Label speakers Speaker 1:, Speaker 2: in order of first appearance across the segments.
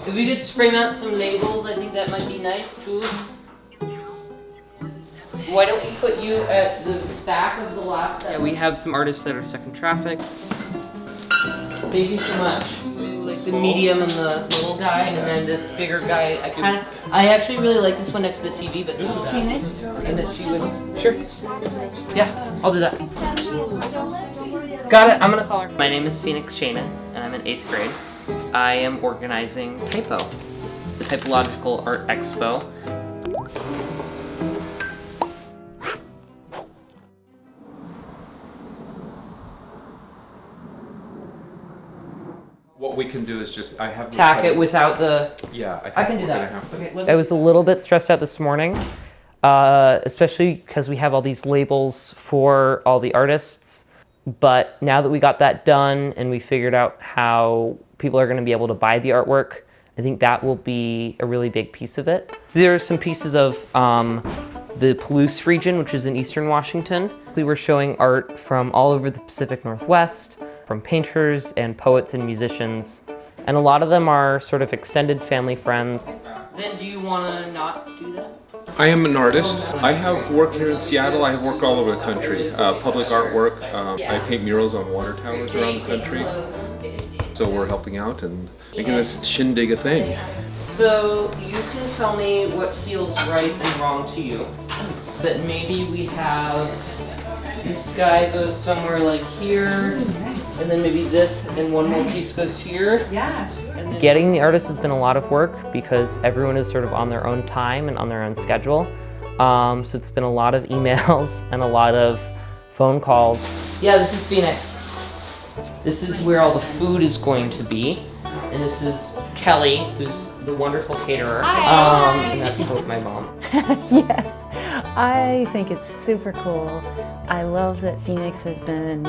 Speaker 1: If we could spray mount some labels, I think that might be nice too. Why don't we put you at the back of the last set? Yeah, we have some artists that are stuck in traffic. Thank you so much. Like the medium and the little guy, and then this bigger guy. I actually really like this one next to the TV, but this is Phoenix. And that she would. Sure. Yeah, I'll do that. Got it. I'm gonna call her. My name is Phoenix Shaman, and I'm in 8th grade. I am organizing TYPO, the Typological Art Expo.
Speaker 2: What we can do is just, I have...
Speaker 1: Tack it without the...
Speaker 2: Yeah,
Speaker 1: I can do that. Okay, I was a little bit stressed out this morning, especially because we have all these labels for all the artists. But now that we got that done and we figured out how people are going to be able to buy the artwork, I think that will be a really big piece of it. There are some pieces of the Palouse region, which is in Eastern Washington. We were showing art from all over the Pacific Northwest, from painters and poets and musicians. And a lot of them are sort of extended family friends. Then do you want to not do that?
Speaker 2: I am an artist. I have work here in Seattle. I have work all over the country. Public artwork. I paint murals on water towers around the country. So we're helping out and making this shindig a thing.
Speaker 1: So you can tell me what feels right and wrong to you. That maybe we have this guy goes somewhere like here, and then maybe this, and one more piece goes here.
Speaker 3: Yeah.
Speaker 1: Getting the artist has been a lot of work because everyone is sort of on their own time and on their own schedule. So it's been a lot of emails and a lot of phone calls. Yeah, this is Phoenix. This is where all the food is going to be. And this is Kelly, who's the wonderful caterer. And that's my mom.
Speaker 4: Yeah, I think it's super cool. I love that Phoenix has been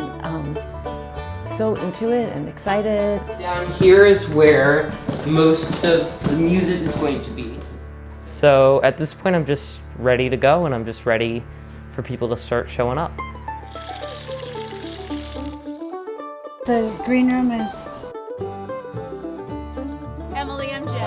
Speaker 4: so into it and excited.
Speaker 1: Down here is where most of the music is going to be. So at this point, I'm just ready to go, and I'm just ready for people to start showing up.
Speaker 3: The green room is
Speaker 5: Emily and Jay.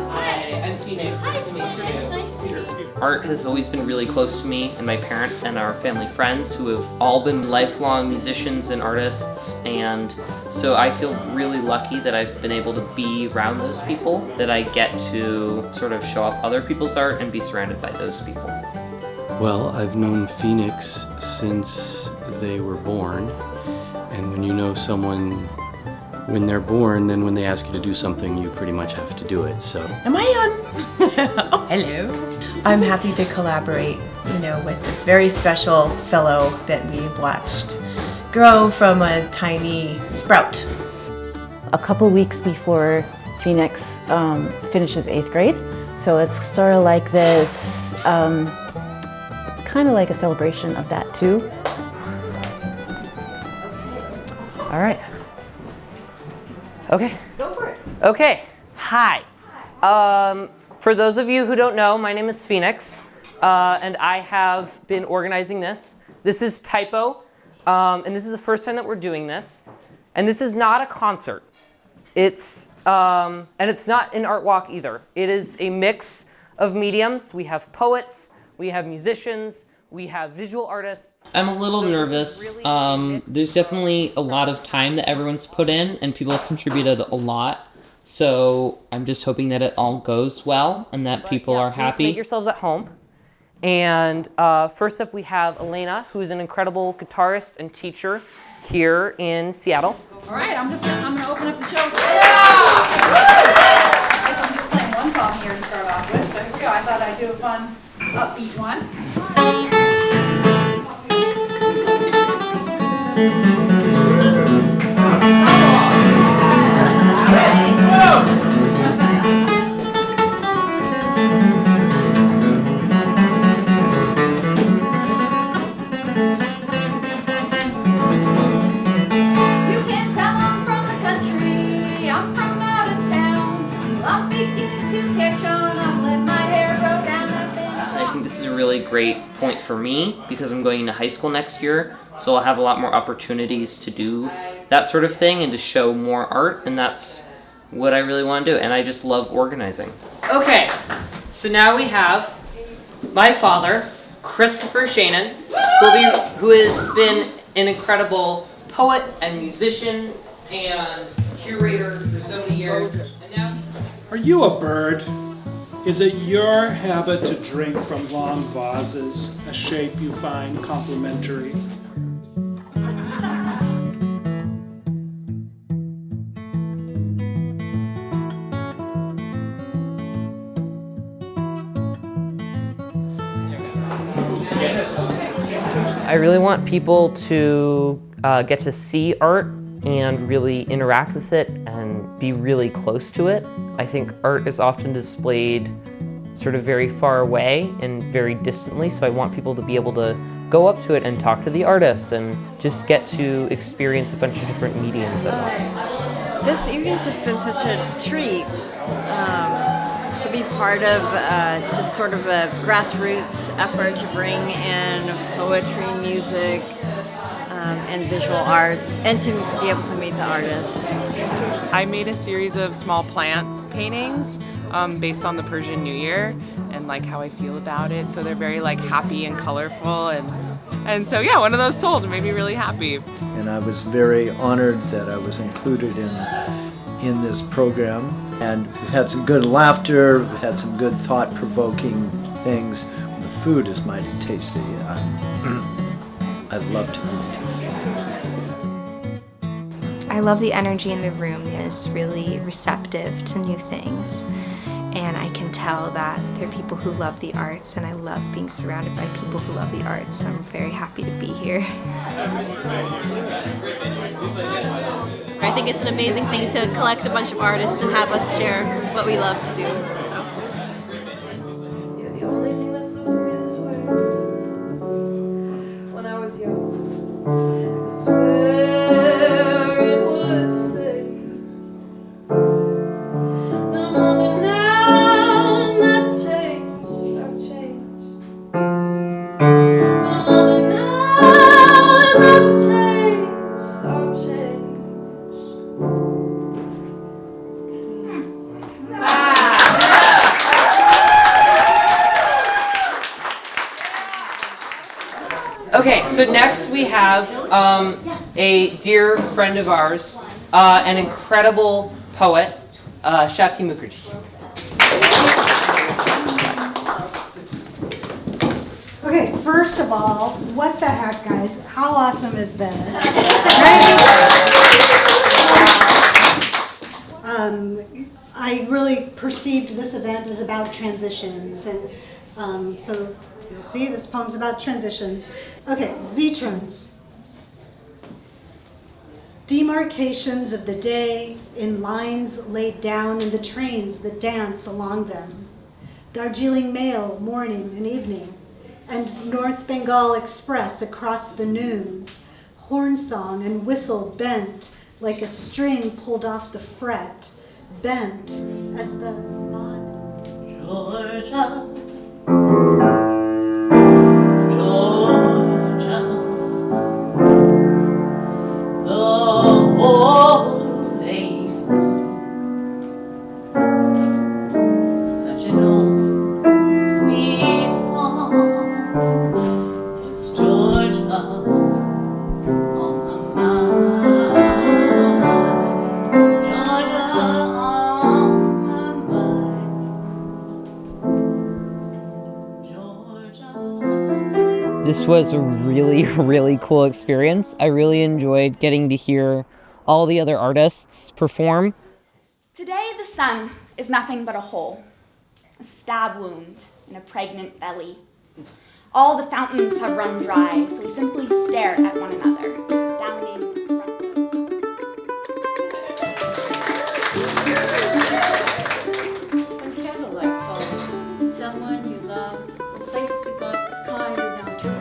Speaker 1: Hi, I'm Phoenix.
Speaker 5: Hi, Phoenix. Nice to meet you.
Speaker 1: Art has always been really close to me and my parents and our family friends who have all been lifelong musicians and artists, and so I feel really lucky that I've been able to be around those people, that I get to sort of show off other people's art and be surrounded by those people.
Speaker 6: Well, I've known Phoenix since they were born, and when you know someone when they're born, then when they ask you to do something, you pretty much have to do it, so.
Speaker 7: Am I on? Oh, hello. I'm happy to collaborate, with this very special fellow that we've watched grow from a tiny sprout.
Speaker 4: A couple weeks before Phoenix finishes 8th grade, so it's sort of like this, kind of like a celebration of that too. All right. Okay.
Speaker 7: Go for it.
Speaker 1: Okay. Hi. For those of you who don't know, my name is Phoenix, and I have been organizing this. This is TYPO, and this is the first time that we're doing this. And this is not a concert. And it's not an art walk either. It is a mix of mediums. We have poets, we have musicians, we have visual artists. I'm a little nervous. There's definitely a lot of time that everyone's put in, and people have contributed a lot. So I'm just hoping that it all goes well and that people are happy. Make yourselves at home. And first up, we have Elena, who's an incredible guitarist and teacher here in Seattle.
Speaker 5: All right, I'm gonna open up the show. Yeah! I guess I'm just playing one song here to start off with. So here we go. I thought I'd do a fun upbeat one.
Speaker 1: great point for me because I'm going into high school next year, so I'll have a lot more opportunities to do that sort of thing and to show more art, and that's what I really want to do, and I just love organizing. Okay, so now we have my father, Christopher Shannon, who has been an incredible poet and musician and curator for so many years. And now,
Speaker 8: Are you a bird? Is it your habit to drink from long vases, a shape you find complimentary?
Speaker 1: I really want people to get to see art and really interact with it and be really close to it. I think art is often displayed sort of very far away and very distantly, so I want people to be able to go up to it and talk to the artist and just get to experience a bunch of different mediums at once.
Speaker 9: This evening has just been such a treat to be part of just sort of a grassroots effort to bring in poetry, music, and visual arts, and to be able to meet the artists.
Speaker 10: I made a series of small plant paintings based on the Persian New Year and like how I feel about it. So they're very like happy and colorful, and so yeah, one of those sold and made me really happy.
Speaker 11: And I was very honored that I was included in this program. And we had some good laughter, we had some good thought-provoking things. The food is mighty tasty. I'd love to eat.
Speaker 12: I love the energy in the room. It is really receptive to new things. And I can tell that there are people who love the arts, and I love being surrounded by people who love the arts, so I'm very happy to be here.
Speaker 13: I think it's an amazing thing to collect a bunch of artists and have us share what we love to do.
Speaker 14: You're the only thing that slipped to me this way. When I was young, I could swear it would stay. But I'm older now, and that's changed. I've changed. But I'm older now, and that's changed. I've changed.
Speaker 1: Okay, so next we have a dear friend of ours, an incredible poet, Shakti Mukherjee.
Speaker 3: Okay, first of all, what the heck, guys? How awesome is this? I really perceived this event as about transitions, and so you'll see this poem's about transitions. Okay, Z-turns. Demarcations of the day in lines laid down in the trains that dance along them. Darjeeling Mail, morning and evening, and North Bengal Express across the noons. Horn song and whistle bent like a string pulled off the fret, bent as the Georgia.
Speaker 1: This was a really, really cool experience. I really enjoyed getting to hear all the other artists perform.
Speaker 15: Today the sun is nothing but a hole, a stab wound in a pregnant belly. All the fountains have run dry, so we simply stare at one another, downing espresso.
Speaker 16: When candlelight falls, someone you love will place the God's kind around you.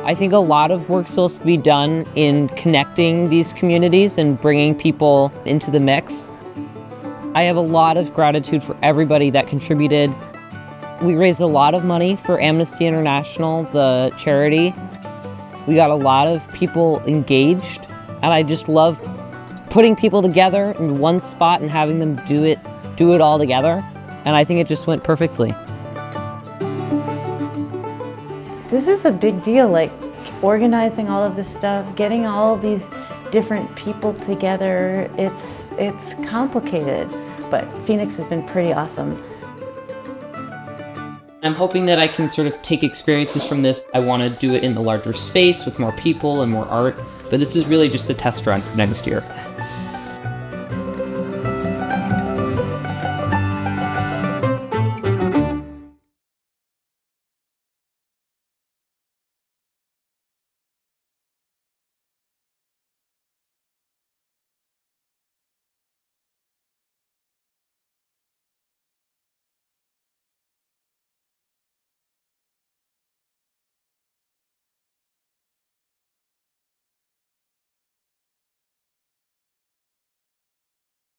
Speaker 1: I think a lot of work still has to be done in connecting these communities and bringing people into the mix. I have a lot of gratitude for everybody that contributed. We raised a lot of money for Amnesty International, the charity. We got a lot of people engaged, and I just love putting people together in one spot and having them do it all together. And I think it just went perfectly.
Speaker 4: This is a big deal, like organizing all of this stuff, getting all of these different people together. It's complicated, but Phoenix has been pretty awesome.
Speaker 1: I'm hoping that I can sort of take experiences from this. I want to do it in a larger space with more people and more art, but this is really just the test run for next year.